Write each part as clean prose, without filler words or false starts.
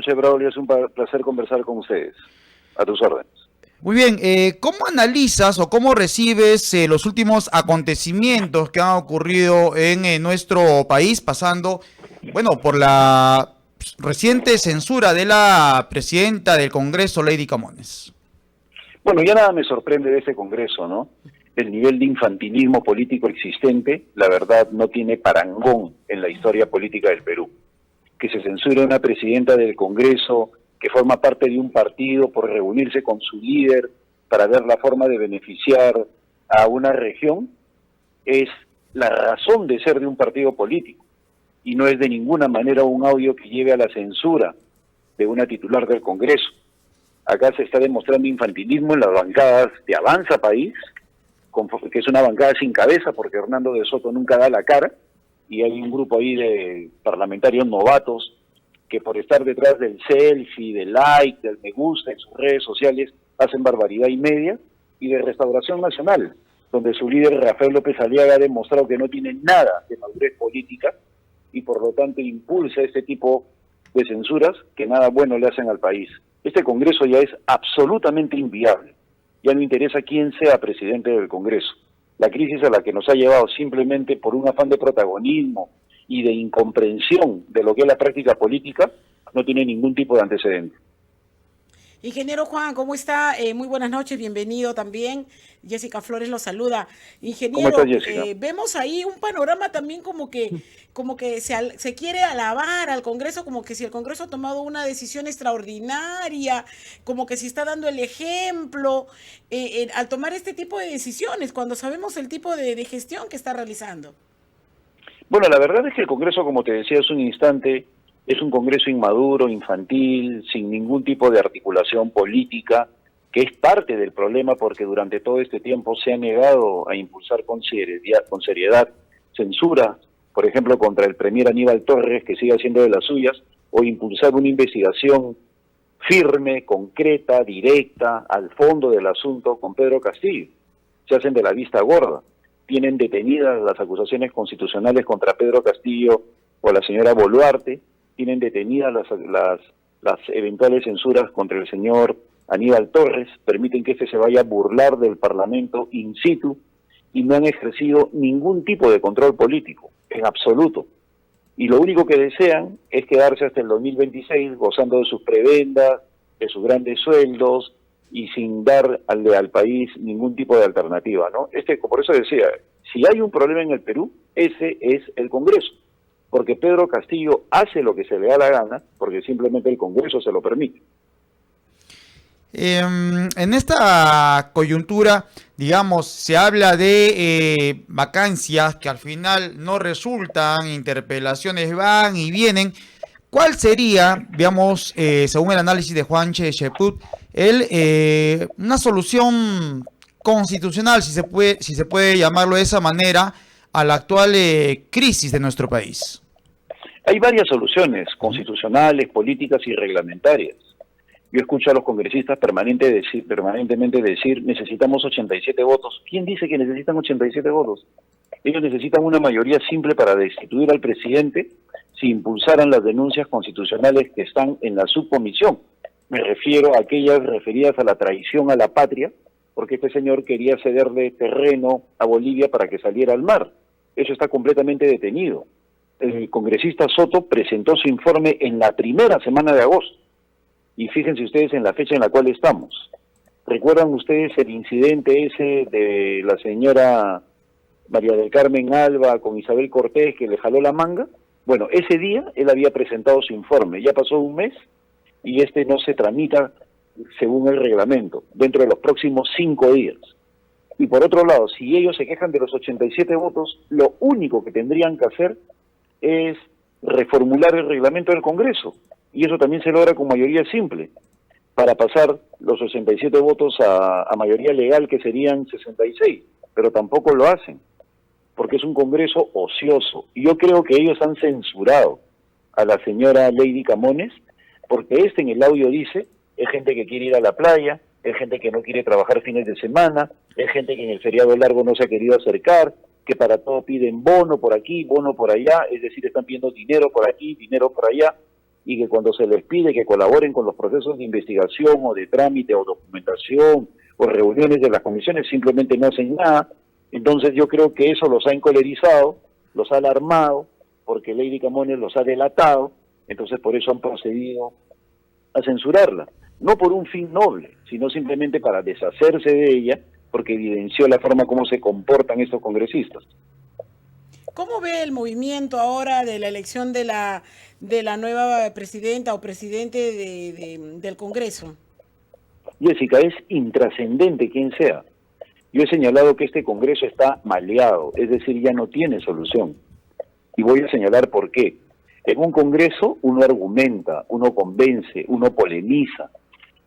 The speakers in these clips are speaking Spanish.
José Braulio, es un placer conversar con ustedes. A tus órdenes. Muy bien, ¿cómo analizas o cómo recibes los últimos acontecimientos que han ocurrido en nuestro país, pasando, bueno, por la reciente censura de la presidenta del Congreso, Lady Camones? Bueno, ya nada me sorprende de ese Congreso, ¿no? El nivel de infantilismo político existente, la verdad, no tiene parangón en la historia política del Perú. Que se censure a una presidenta del Congreso que forma parte de un partido por reunirse con su líder para ver la forma de beneficiar a una región, es la razón de ser de un partido político y no es de ninguna manera un audio que lleve a la censura de una titular del Congreso. Acá se está demostrando infantilismo en las bancadas de Avanza País, que es una bancada sin cabeza porque Hernando de Soto nunca da la cara, y hay un grupo ahí de parlamentarios novatos que por estar detrás del selfie, del like, del me gusta en sus redes sociales, hacen barbaridad y media, y de Restauración Nacional, donde su líder Rafael López Aliaga ha demostrado que no tiene nada de madurez política y por lo tanto impulsa este tipo de censuras que nada bueno le hacen al país. Este Congreso ya es absolutamente inviable. Ya no interesa quién sea presidente del Congreso. La crisis a la que nos ha llevado simplemente por un afán de protagonismo y de incomprensión de lo que es la práctica política no tiene ningún tipo de antecedente. Ingeniero Juan, ¿cómo está? Muy buenas noches, bienvenido también. Jessica Flores lo saluda. ¿Cómo estás, Ingeniero, Jessica? vemos ahí un panorama también como que se quiere alabar al Congreso, como que si el Congreso ha tomado una decisión extraordinaria, como que si está dando el ejemplo al tomar este tipo de decisiones, cuando sabemos el tipo de gestión que está realizando. Bueno, la verdad es que el Congreso, como te decía hace un instante, es un Congreso inmaduro, infantil, sin ningún tipo de articulación política, que es parte del problema porque durante todo este tiempo se ha negado a impulsar con seriedad censura, por ejemplo, contra el premier Aníbal Torres, que sigue haciendo de las suyas, o impulsar una investigación firme, concreta, directa, al fondo del asunto con Pedro Castillo. Se hacen de la vista gorda. Tienen detenidas las acusaciones constitucionales contra Pedro Castillo o la señora Boluarte, tienen detenidas las eventuales censuras contra el señor Aníbal Torres, permiten que se vaya a burlar del Parlamento in situ y no han ejercido ningún tipo de control político, en absoluto. Y lo único que desean es quedarse hasta el 2026 gozando de sus prebendas, de sus grandes sueldos y sin dar al país ningún tipo de alternativa, ¿no? Por eso decía, si hay un problema en el Perú, ese es el Congreso, porque Pedro Castillo hace lo que se le da la gana, porque simplemente el Congreso se lo permite. En esta coyuntura, digamos, se habla de vacancias que al final no resultan, interpelaciones van y vienen. ¿Cuál sería, digamos, según el análisis de Juanche Cheput, una solución constitucional, si se puede llamarlo de esa manera, a la actual crisis de nuestro país? Hay varias soluciones constitucionales, políticas y reglamentarias. Yo escucho a los congresistas permanentemente decir necesitamos 87 votos. ¿Quién dice que necesitan 87 votos? Ellos necesitan una mayoría simple para destituir al presidente si impulsaran las denuncias constitucionales que están en la subcomisión. Me refiero a aquellas referidas a la traición a la patria, porque este señor quería cederle terreno a Bolivia para que saliera al mar. Eso está completamente detenido. El congresista Soto presentó su informe en la primera semana de agosto. Y fíjense ustedes en la fecha en la cual estamos. ¿Recuerdan ustedes el incidente ese de la señora María del Carmen Alba con Isabel Cortés que le jaló la manga? Bueno, ese día él había presentado su informe. Ya pasó un mes y no se tramita según el reglamento, dentro de los próximos 5 días. Y por otro lado, si ellos se quejan de los 87 votos, lo único que tendrían que hacer es reformular el reglamento del Congreso. Y eso también se logra con mayoría simple, para pasar los 67 votos a mayoría legal, que serían 66, pero tampoco lo hacen, porque es un Congreso ocioso. Y yo creo que ellos han censurado a la señora Lady Camones, porque en el audio dice, es gente que quiere ir a la playa, es gente que no quiere trabajar fines de semana, es gente que en el feriado largo no se ha querido acercar, que para todo piden bono por aquí, bono por allá, es decir, están pidiendo dinero por aquí, dinero por allá. y que cuando se les pide que colaboren con los procesos de investigación o de trámite o documentación o reuniones de las comisiones simplemente no hacen nada. Entonces yo creo que eso los ha encolerizado, los ha alarmado, porque Lady Camones los ha delatado, entonces por eso han procedido a censurarla. No por un fin noble, sino simplemente para deshacerse de ella, porque evidenció la forma como se comportan estos congresistas. ¿Cómo ve el movimiento ahora de la elección de la nueva presidenta o presidente del Congreso? Jessica, es intrascendente quién sea. Yo he señalado que este Congreso está maleado, es decir, ya no tiene solución. Y voy a señalar por qué. En un Congreso uno argumenta, uno convence, uno polemiza,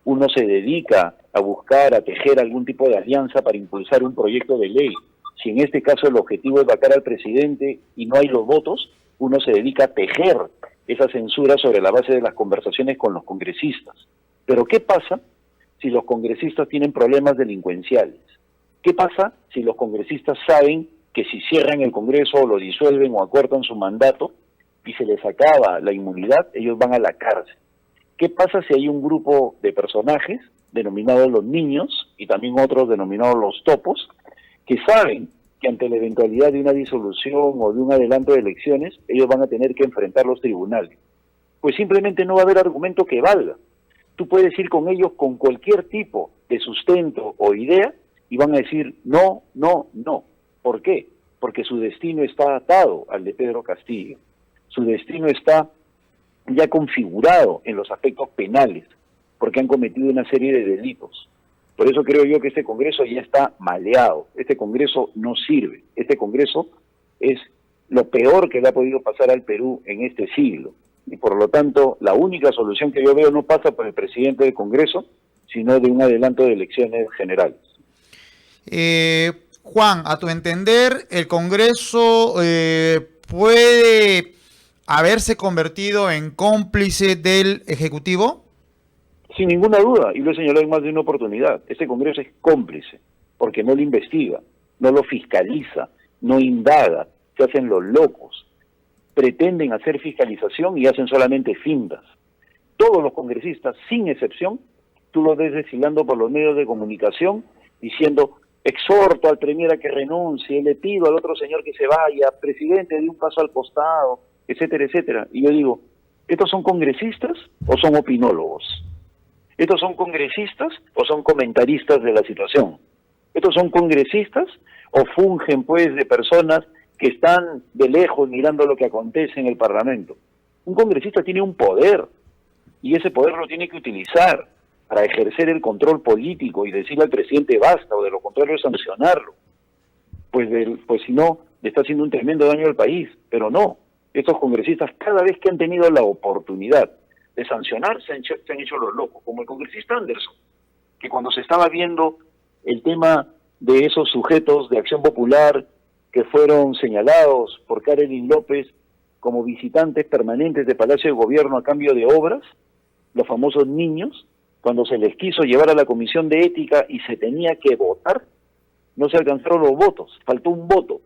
uno se dedica a buscar, a tejer algún tipo de alianza para impulsar un proyecto de ley. Si en este caso el objetivo es vacar al presidente y no hay los votos, uno se dedica a tejer esa censura sobre la base de las conversaciones con los congresistas. Pero ¿qué pasa si los congresistas tienen problemas delincuenciales? ¿Qué pasa si los congresistas saben que si cierran el Congreso o lo disuelven o acortan su mandato y se les acaba la inmunidad, ellos van a la cárcel? ¿Qué pasa si hay un grupo de personajes, denominados los niños, y también otros denominados los topos, que saben que ante la eventualidad de una disolución o de un adelanto de elecciones, ellos van a tener que enfrentar los tribunales? Pues simplemente no va a haber argumento que valga. Tú puedes ir con ellos con cualquier tipo de sustento o idea y van a decir no, no, no. ¿Por qué? Porque su destino está atado al de Pedro Castillo. Su destino está ya configurado en los aspectos penales, porque han cometido una serie de delitos. Por eso creo yo que este Congreso ya está maleado. Este Congreso no sirve. Este Congreso es lo peor que le ha podido pasar al Perú en este siglo. Y por lo tanto, la única solución que yo veo no pasa por el presidente del Congreso, sino de un adelanto de elecciones generales. Juan, a tu entender, ¿el Congreso puede haberse convertido en cómplice del Ejecutivo? Sin ninguna duda, y lo he señalado en más de una oportunidad, este Congreso es cómplice, porque no lo investiga, no lo fiscaliza, no indaga, se hacen los locos, pretenden hacer fiscalización y hacen solamente fintas. Todos los congresistas, sin excepción, tú los ves desfilando por los medios de comunicación diciendo: exhorto al premier a que renuncie, le pido al otro señor que se vaya, presidente, dé un paso al costado, etcétera, etcétera. Y yo digo, ¿estos son congresistas o son opinólogos? ¿Estos son congresistas o son comentaristas de la situación? ¿Estos son congresistas o fungen pues de personas que están de lejos mirando lo que acontece en el Parlamento? Un congresista tiene un poder y ese poder lo tiene que utilizar para ejercer el control político y decirle al presidente basta, o de lo contrario sancionarlo. Pues si no, le está haciendo un tremendo daño al país. Pero no, estos congresistas cada vez que han tenido la oportunidad de sancionar se han hecho los locos, como el congresista Anderson, que cuando se estaba viendo el tema de esos sujetos de Acción Popular que fueron señalados por Karelyn López como visitantes permanentes de Palacio de Gobierno a cambio de obras, los famosos niños, cuando se les quiso llevar a la Comisión de Ética y se tenía que votar, no se alcanzaron los votos, faltó un voto.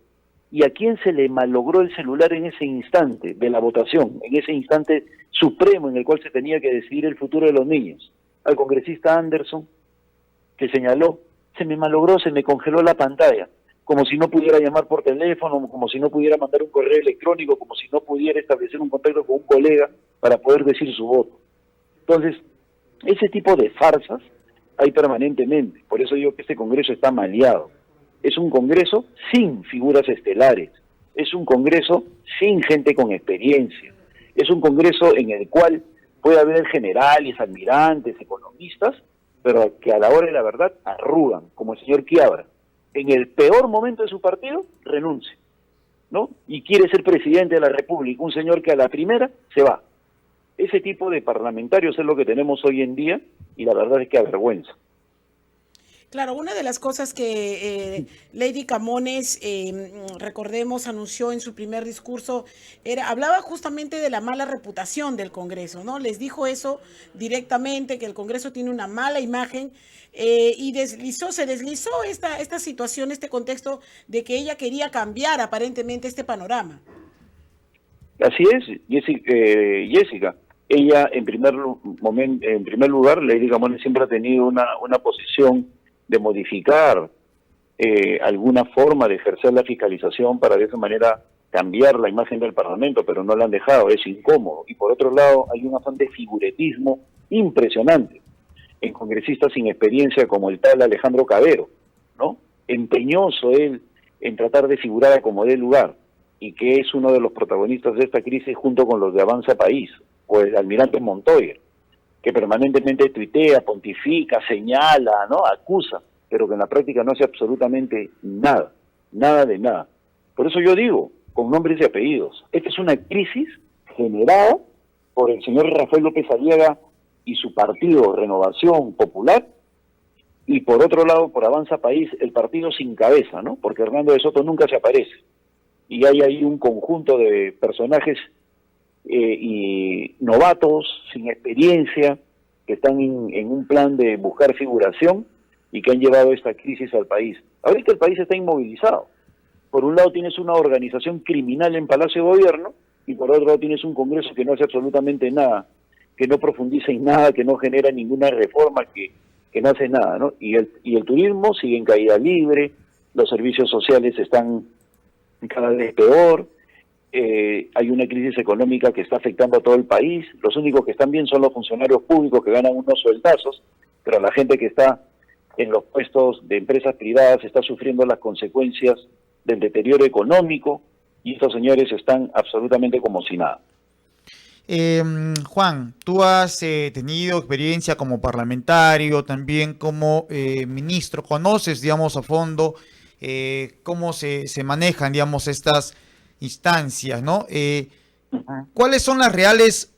¿Y a quién se le malogró el celular en ese instante de la votación, en ese instante supremo en el cual se tenía que decidir el futuro de los niños? Al congresista Anderson, que señaló: se me malogró, se me congeló la pantalla, como si no pudiera llamar por teléfono, como si no pudiera mandar un correo electrónico, como si no pudiera establecer un contacto con un colega para poder decir su voto. Entonces, ese tipo de farsas hay permanentemente. Por eso digo que este Congreso está maleado. Es un Congreso sin figuras estelares, es un Congreso sin gente con experiencia, es un Congreso en el cual puede haber generales, almirantes, economistas, pero que a la hora de la verdad arrugan, como el señor Quiabra. En el peor momento de su partido, renuncia, ¿no? Y quiere ser presidente de la República, un señor que a la primera se va. Ese tipo de parlamentarios es lo que tenemos hoy en día y la verdad es que avergüenza. Claro, una de las cosas que Lady Camones, recordemos, anunció en su primer discurso, hablaba justamente de la mala reputación del Congreso, ¿no? Les dijo eso directamente, que el Congreso tiene una mala imagen, y se deslizó esta situación, este contexto de que ella quería cambiar aparentemente este panorama. Así es, Jessica. ella en primer lugar, Lady Gamone siempre ha tenido una posición de modificar alguna forma de ejercer la fiscalización para de esa manera cambiar la imagen del Parlamento, pero no la han dejado, es incómodo. Y por otro lado, hay un afán de figuretismo impresionante en congresistas sin experiencia como el tal Alejandro Cabero, ¿no? Empeñoso él en tratar de figurar a como dé lugar, y que es uno de los protagonistas de esta crisis junto con los de Avanza País, o el almirante Montoya, que permanentemente tuitea, pontifica, señala, ¿no? Acusa, pero que en la práctica no hace absolutamente nada, nada de nada. Por eso yo digo, con nombres y apellidos, esta es una crisis generada por el señor Rafael López Aliaga y su partido Renovación Popular, y por otro lado, por Avanza País, el partido sin cabeza, ¿no? Porque Hernando de Soto nunca se aparece. Y hay ahí un conjunto de personajes y novatos, sin experiencia, que están en un plan de buscar figuración y que han llevado esta crisis al país. Ahorita el país está inmovilizado. Por un lado tienes una organización criminal en Palacio de Gobierno y por otro lado tienes un Congreso que no hace absolutamente nada, que no profundiza en nada, que no genera ninguna reforma, que no hace nada, ¿no? Y el turismo sigue en caída libre, los servicios sociales están cada vez peor, hay una crisis económica que está afectando a todo el país, los únicos que están bien son los funcionarios públicos que ganan unos sueldazos, pero la gente que está en los puestos de empresas privadas está sufriendo las consecuencias del deterioro económico y estos señores están absolutamente como si nada. Juan, tú has tenido experiencia como parlamentario, también como ministro, conoces, digamos, a fondo cómo se manejan, digamos, estas instancias, ¿no? ¿Cuáles son las reales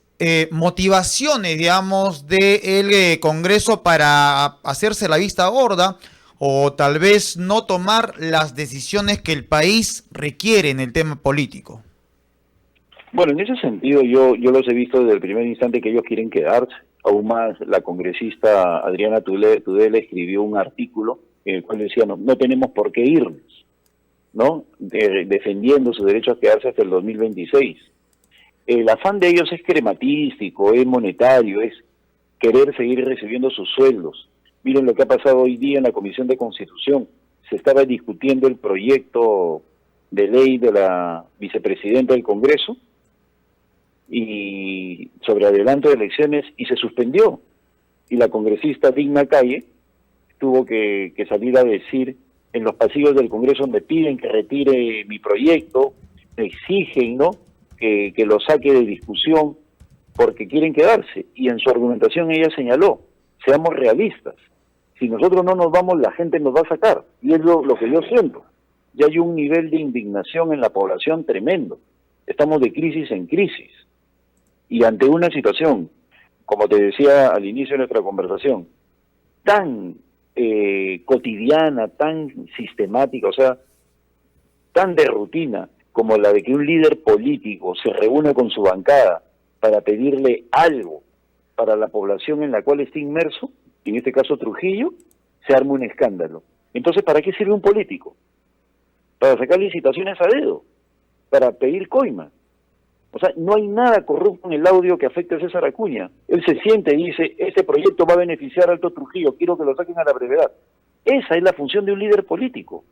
motivaciones, digamos, del Congreso para hacerse la vista gorda o tal vez no tomar las decisiones que el país requiere en el tema político? Bueno, en ese sentido yo los he visto desde el primer instante que ellos quieren quedarse. Aún más, la congresista Adriana Tudela escribió un artículo en el cual decía, no tenemos por qué irnos, ¿no? Defendiendo su derecho a quedarse hasta el 2026. El afán de ellos es crematístico, es monetario, es querer seguir recibiendo sus sueldos. Miren lo que ha pasado hoy día en la Comisión de Constitución. Se estaba discutiendo el proyecto de ley de la vicepresidenta del Congreso y sobre adelanto de elecciones y se suspendió. Y la congresista Digna Calle tuvo que salir a decir en los pasillos del Congreso, me piden que retire mi proyecto, me exigen, ¿no?, que lo saque de discusión porque quieren quedarse. Y en su argumentación ella señaló, seamos realistas, si nosotros no nos vamos la gente nos va a sacar, y es lo que yo siento. Ya hay un nivel de indignación en la población tremendo, estamos de crisis en crisis, y ante una situación, como te decía al inicio de nuestra conversación, tan cotidiana, tan sistemática, o sea, tan de rutina, como la de que un líder político se reúne con su bancada para pedirle algo para la población en la cual está inmerso, en este caso Trujillo, se arma un escándalo. Entonces, ¿para qué sirve un político? Para sacar licitaciones a dedo, para pedir coima. O sea, no hay nada corrupto en el audio que afecte a César Acuña. Él se siente y dice, este proyecto va a beneficiar a Alto Trujillo, quiero que lo saquen a la brevedad. Esa es la función de un líder político.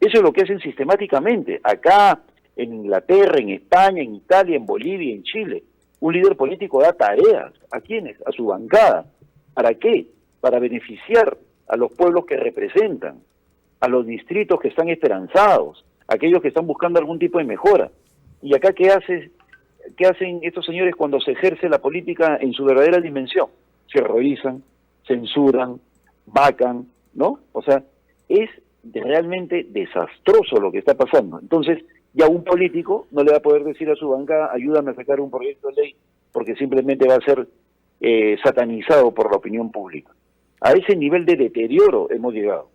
Eso es lo que hacen sistemáticamente, acá, en Inglaterra, en España, en Italia, en Bolivia, en Chile. Un líder político da tareas. ¿A quiénes? A su bancada. ¿Para qué? Para beneficiar a los pueblos que representan, a los distritos que están esperanzados, a aquellos que están buscando algún tipo de mejora. Y acá, ¿qué hacen estos señores cuando se ejerce la política en su verdadera dimensión? Se revisan, censuran, vacan, ¿no? O sea, es realmente desastroso lo que está pasando. Entonces, ya un político no le va a poder decir a su bancada, ayúdame a sacar un proyecto de ley, porque simplemente va a ser satanizado por la opinión pública. A ese nivel de deterioro hemos llegado.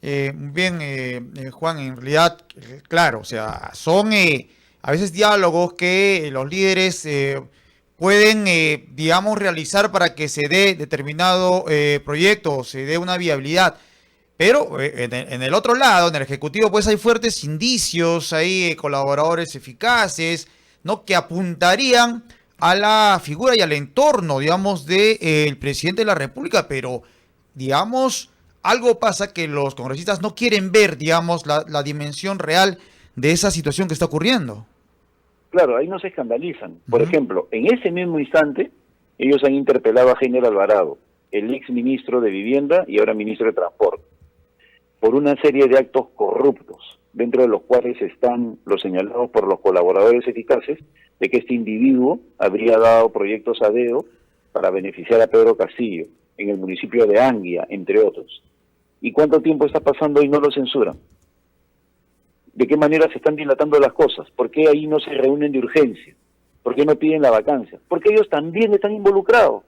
Bien, Juan, en realidad, claro, o sea, son a veces diálogos que los líderes pueden, digamos, realizar para que se dé determinado proyecto, se dé una viabilidad. Pero en el otro lado, en el Ejecutivo, pues hay fuertes indicios, hay colaboradores eficaces, ¿no?, que apuntarían a la figura y al entorno, digamos, del presidente de la República, pero, digamos, algo pasa que los congresistas no quieren ver, digamos, la dimensión real de esa situación que está ocurriendo. Claro, ahí no se escandalizan. Por Ujú. ejemplo, en ese mismo instante, ellos han interpelado a Heiner Alvarado, el ex ministro de Vivienda y ahora ministro de Transporte, por una serie de actos corruptos, dentro de los cuales están los señalados por los colaboradores eficaces de que este individuo habría dado proyectos a dedo para beneficiar a Pedro Castillo, en el municipio de Anguia, entre otros. ¿Y cuánto tiempo está pasando y no lo censuran? ¿De qué manera se están dilatando las cosas? ¿Por qué ahí no se reúnen de urgencia? ¿Por qué no piden la vacancia? Porque ellos también están involucrados.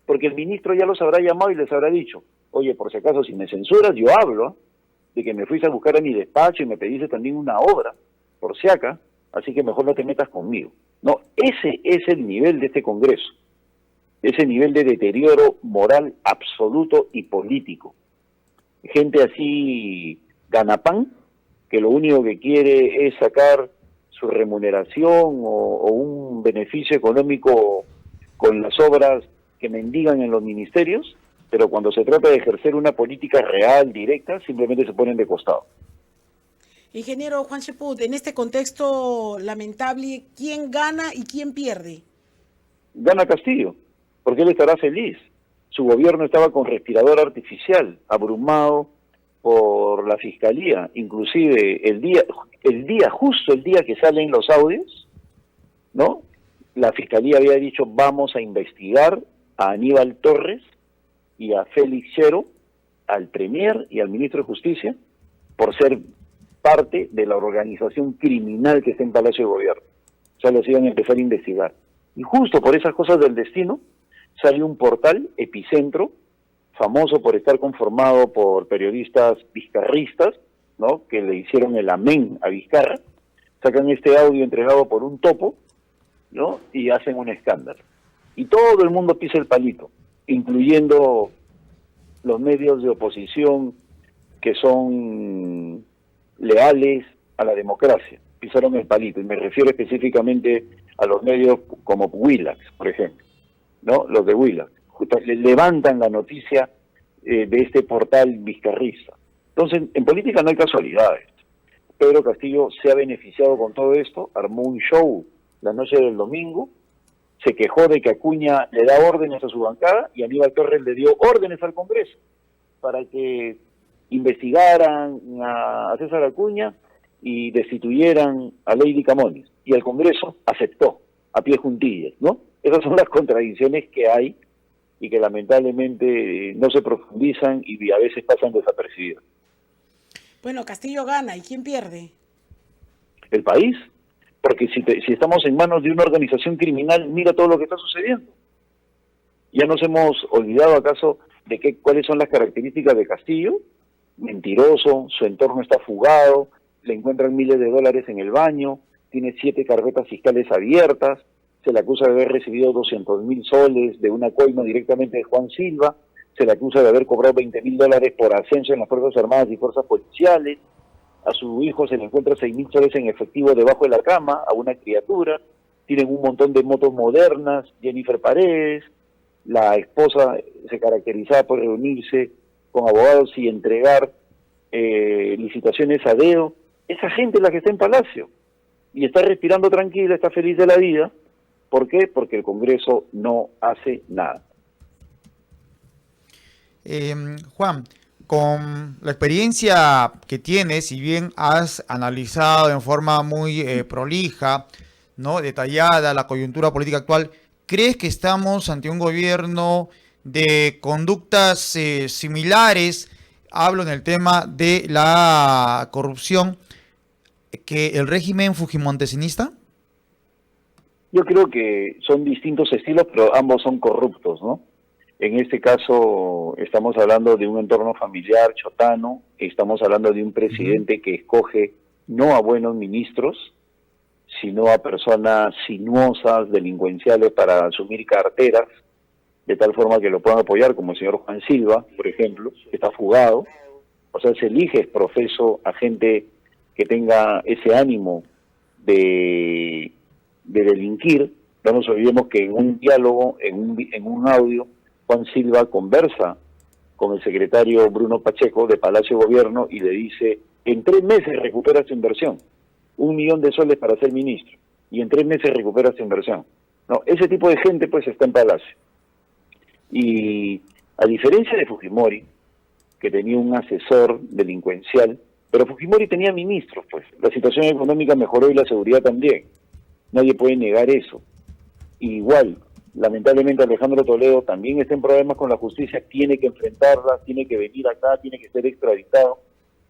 Porque el ministro ya los habrá llamado y les habrá dicho, oye, por si acaso, si me censuras, yo hablo, ¿eh? De que me fuiste a buscar a mi despacho y me pediste también una obra, por si acá, así que mejor no te metas conmigo. No, ese es el nivel de este Congreso, ese nivel de deterioro moral absoluto y político. Gente así, ganapán, que lo único que quiere es sacar su remuneración o un beneficio económico con las obras que mendigan en los ministerios, pero cuando se trata de ejercer una política real, directa, simplemente se ponen de costado. Ingeniero Juan Cheput, en este contexto lamentable, ¿quién gana y quién pierde? Gana Castillo, porque él estará feliz. Su gobierno estaba con respirador artificial, abrumado por la fiscalía, inclusive justo el día que salen los audios, ¿no? La fiscalía había dicho vamos a investigar a Aníbal Torres y a Félix Chero, al premier y al ministro de Justicia, por ser parte de la organización criminal que está en Palacio de Gobierno. O sea, los iban a empezar a investigar. Y justo por esas cosas del destino, sale un portal, Epicentro, famoso por estar conformado por periodistas vizcarristas, ¿no? Que le hicieron el amén a Vizcarra, sacan este audio entregado por un topo, ¿no? Y hacen un escándalo. Y todo el mundo pisa el palito, incluyendo los medios de oposición que son leales a la democracia. Pisaron el palito, y me refiero específicamente a los medios como Willax, por ejemplo, ¿no? Los de Willax. Levantan la noticia de este portal vizcarrista. Entonces, en política no hay casualidades. Pedro Castillo se ha beneficiado con todo esto, armó un show la noche del domingo, se quejó de que Acuña le da órdenes a su bancada y Aníbal Torres le dio órdenes al Congreso para que investigaran a César Acuña y destituyeran a Lady Camones. Y el Congreso aceptó, a pie juntillas, ¿no? Esas son las contradicciones que hay y que lamentablemente no se profundizan y a veces pasan desapercibidas. Bueno, Castillo gana, ¿y quién pierde? El país, porque si estamos en manos de una organización criminal, mira todo lo que está sucediendo. ¿Ya nos hemos olvidado acaso de cuáles son las características de Castillo? Mentiroso, su entorno está fugado, le encuentran miles de dólares en el baño, tiene 7 carpetas fiscales abiertas, se le acusa de haber recibido 200.000 soles de una coima directamente de Juan Silva, se le acusa de haber cobrado 20.000 dólares por ascenso en las Fuerzas Armadas y Fuerzas Policiales, a su hijo se le encuentra 6.000 soles en efectivo debajo de la cama, a una criatura, tienen un montón de motos modernas, Jennifer Paredes, la esposa se caracterizaba por reunirse con abogados y entregar licitaciones a dedo. Esa gente es la que está en Palacio y está respirando tranquila, está feliz de la vida. ¿Por qué? Porque el Congreso no hace nada. Juan, con la experiencia que tienes, si bien has analizado en forma muy prolija, ¿no? Detallada la coyuntura política actual, ¿crees que estamos ante un gobierno de conductas similares? Hablo en el tema de la corrupción, que el régimen fujimontesinista. Yo creo que son distintos estilos, pero ambos son corruptos, ¿no? En este caso estamos hablando de un entorno familiar chotano, estamos hablando de un presidente que escoge no a buenos ministros, sino a personas sinuosas, delincuenciales para asumir carteras, de tal forma que lo puedan apoyar, como el señor Juan Silva, por ejemplo, que está fugado. O sea, se elige profeso a gente que tenga ese ánimo de delinquir, No nos olvidemos que en un diálogo, en un audio, Juan Silva conversa con el secretario Bruno Pacheco de Palacio de Gobierno y le dice, en 3 meses recupera su inversión, 1 millón de soles para ser ministro, y en 3 meses recupera su inversión. No, ese tipo de gente pues está en Palacio. Y a diferencia de Fujimori, que tenía un asesor delincuencial, pero Fujimori tenía ministros, pues. La situación económica mejoró y la seguridad también. Nadie puede negar eso. Igual, lamentablemente Alejandro Toledo también está en problemas con la justicia, tiene que enfrentarla, tiene que venir acá, tiene que ser extraditado,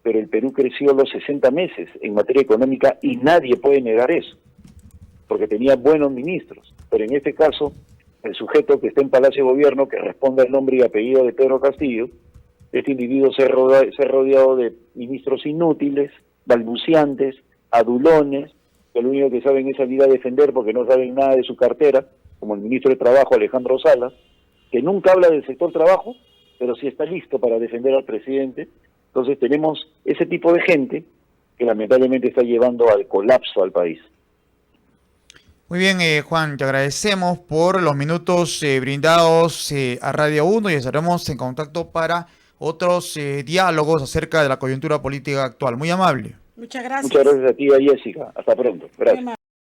pero el Perú creció los 60 meses en materia económica y nadie puede negar eso, porque tenía buenos ministros. Pero en este caso, el sujeto que está en Palacio de Gobierno, que responde al nombre y apellido de Pedro Castillo, este individuo se ha rodeado de ministros inútiles, balbuciantes, adulones, que lo único que saben es salir a defender porque no saben nada de su cartera, como el ministro de Trabajo Alejandro Salas, que nunca habla del sector trabajo, pero sí está listo para defender al presidente. Entonces tenemos ese tipo de gente que lamentablemente está llevando al colapso al país. Muy bien, Juan, te agradecemos por los minutos brindados a Radio 1 y estaremos en contacto para otros diálogos acerca de la coyuntura política actual. Muy amable. Muchas gracias. Muchas gracias a ti, a Jessica. Hasta pronto. Gracias.